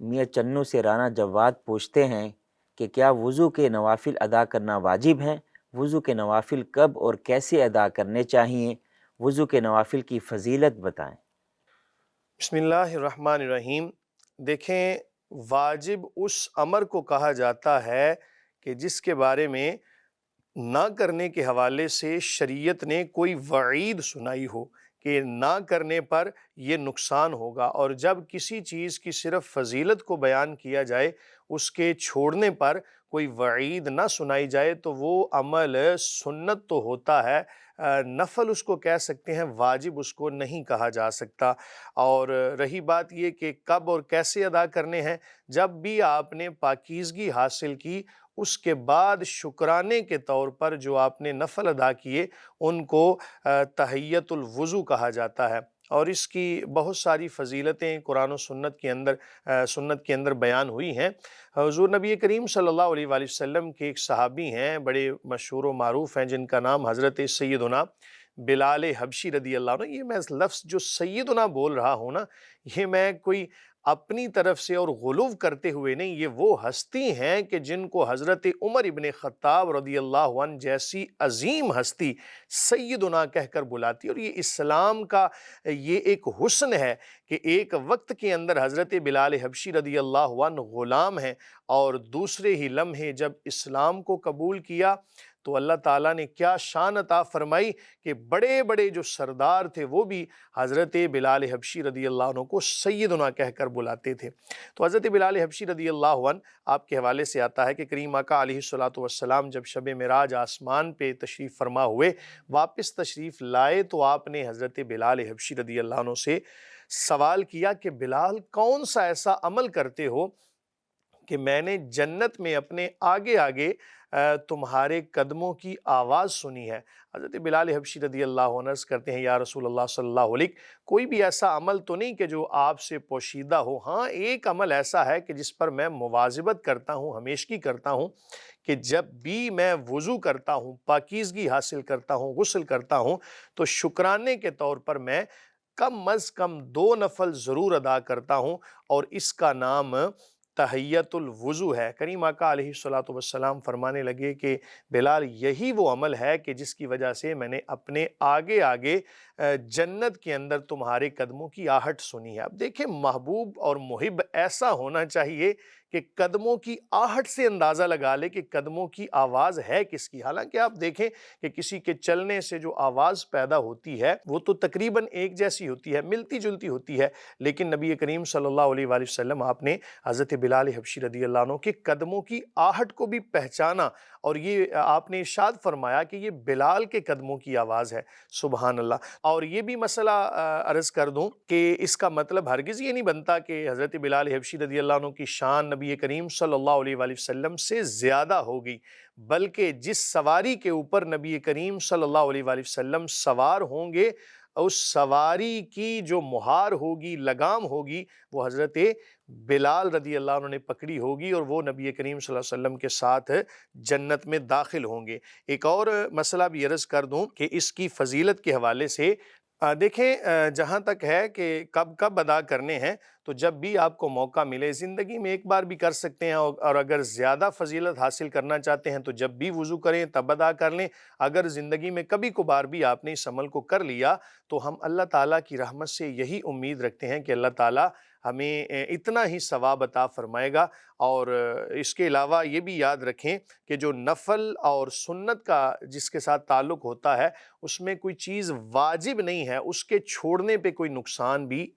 میاں چنو سے رانا جواد پوچھتے ہیں کہ کیا وضو کے نوافل ادا کرنا واجب ہیں؟ وضو کے نوافل کب اور کیسے ادا کرنے چاہیے؟ وضو کے نوافل کی فضیلت بتائیں۔ بسم اللہ الرحمن الرحیم۔ دیکھیں، واجب اس امر کو کہا جاتا ہے کہ جس کے بارے میں نہ کرنے کے حوالے سے شریعت نے کوئی وعید سنائی ہو کہ نہ کرنے پر یہ نقصان ہوگا، اور جب کسی چیز کی صرف فضیلت کو بیان کیا جائے، اس کے چھوڑنے پر کوئی وعید نہ سنائی جائے، تو وہ عمل سنت تو ہوتا ہے، نفل اس کو کہہ سکتے ہیں، واجب اس کو نہیں کہا جا سکتا۔ اور رہی بات یہ کہ کب اور کیسے ادا کرنے ہیں، جب بھی آپ نے پاکیزگی حاصل کی، اس کے بعد شکرانے کے طور پر جو آپ نے نفل ادا کیے ان کو تحیت الوضو کہا جاتا ہے، اور اس کی بہت ساری فضیلتیں قرآن و سنت کے اندر بیان ہوئی ہیں۔ حضور نبی کریم صلی اللہ علیہ وآلہ وسلم کے ایک صحابی ہیں، بڑے مشہور و معروف ہیں، جن کا نام حضرت سیدنا بلال حبشی رضی اللہ عنہ۔ یہ میں لفظ جو سیدنا بول رہا ہوں نا، یہ میں کوئی اپنی طرف سے اور غلو کرتے ہوئے نہیں، یہ وہ ہستی ہیں کہ جن کو حضرت عمر ابن خطاب رضی اللہ عنہ جیسی عظیم ہستی سیدنا کہہ کر بلاتی، اور یہ اسلام کا یہ ایک حسن ہے کہ ایک وقت کے اندر حضرت بلال حبشی رضی اللہ عنہ غلام ہیں، اور دوسرے ہی لمحے جب اسلام کو قبول کیا تو اللہ تعالیٰ نے کیا شان عطا فرمائی کہ بڑے بڑے جو سردار تھے وہ بھی حضرت بلال حبشی رضی اللہ عنہ کو سیدنا کہہ کر بلاتے تھے۔ تو حضرت بلال حبشی رضی اللہ عنہ، آپ کے حوالے سے آتا ہے کہ کریم آقا علیہ الصلوۃ والسلام جب شب معراج آسمان پہ تشریف فرما ہوئے، واپس تشریف لائے، تو آپ نے حضرت بلال حبشی رضی اللہ عنہ سے سوال کیا کہ بلال، کون سا ایسا عمل کرتے ہو کہ میں نے جنت میں اپنے آگے آگے تمہارے قدموں کی آواز سنی ہے؟ حضرت بلال حبشی رضی اللہ عنہ عرض کرتے ہیں، یا رسول اللہ صلی اللہ علیہ، کوئی بھی ایسا عمل تو نہیں کہ جو آپ سے پوشیدہ ہو، ہاں ایک عمل ایسا ہے کہ جس پر میں مواظبت کرتا ہوں، ہمیشگی کرتا ہوں، کہ جب بھی میں وضو کرتا ہوں، پاکیزگی حاصل کرتا ہوں، غسل کرتا ہوں، تو شکرانے کے طور پر میں کم از کم 2 نفل ضرور ادا کرتا ہوں، اور اس کا نام تحیت الوضو ہے۔ کریم آقا علیہ الصلوۃ والسلام فرمانے لگے کہ بلال، یہی وہ عمل ہے کہ جس کی وجہ سے میں نے اپنے آگے آگے جنت کے اندر تمہارے قدموں کی آہٹ سنی ہے۔ اب دیکھیں، محبوب اور محب ایسا ہونا چاہیے کہ قدموں کی آہٹ سے اندازہ لگا لے کہ قدموں کی آواز ہے کس کی۔ حالانکہ آپ دیکھیں کہ کسی کے چلنے سے جو آواز پیدا ہوتی ہے وہ تو تقریباً ایک جیسی ہوتی ہے، ملتی جلتی ہوتی ہے، لیکن نبی کریم صلی اللہ علیہ وآلہ وسلم آپ نے حضرت بلال حبشی رضی اللہ عنہ کے قدموں کی آہٹ کو بھی پہچانا، اور یہ آپ نے ارشاد فرمایا کہ یہ بلال کے قدموں کی آواز ہے۔ سبحان اللہ۔ اور یہ بھی مسئلہ عرض کر دوں کہ اس کا مطلب ہرگز یہ نہیں بنتا کہ حضرت بلال حبشی رضی اللہ عنہ کی شان نبی کریم صلی اللہ علیہ وآلہ وسلم سے زیادہ ہوگی، بلکہ جس سواری کے اوپر نبی کریم صلی اللہ علیہ وآلہ وسلم سوار ہوں گے، اس سواری کی جو مہار ہوگی، لگام ہوگی، وہ حضرت بلال رضی اللہ عنہ نے پکڑی ہوگی، اور وہ نبی کریم صلی اللہ علیہ وسلم کے ساتھ جنت میں داخل ہوں گے۔ ایک اور مسئلہ بھی عرض کر دوں کہ اس کی فضیلت کے حوالے سے دیکھیں، جہاں تک ہے کہ کب کب ادا کرنے ہیں، تو جب بھی آپ کو موقع ملے، زندگی میں ایک بار بھی کر سکتے ہیں، اور اگر زیادہ فضیلت حاصل کرنا چاہتے ہیں تو جب بھی وضو کریں تب ادا کر لیں۔ اگر زندگی میں کبھی کبھار بھی آپ نے اس عمل کو کر لیا تو ہم اللہ تعالیٰ کی رحمت سے یہی امید رکھتے ہیں کہ اللہ تعالیٰ ہمیں اتنا ہی ثواب عطا فرمائے گا۔ اور اس کے علاوہ یہ بھی یاد رکھیں کہ جو نفل اور سنت کا جس کے ساتھ تعلق ہوتا ہے، اس میں کوئی چیز واجب نہیں ہے، اس کے چھوڑنے پہ کوئی نقصان بھی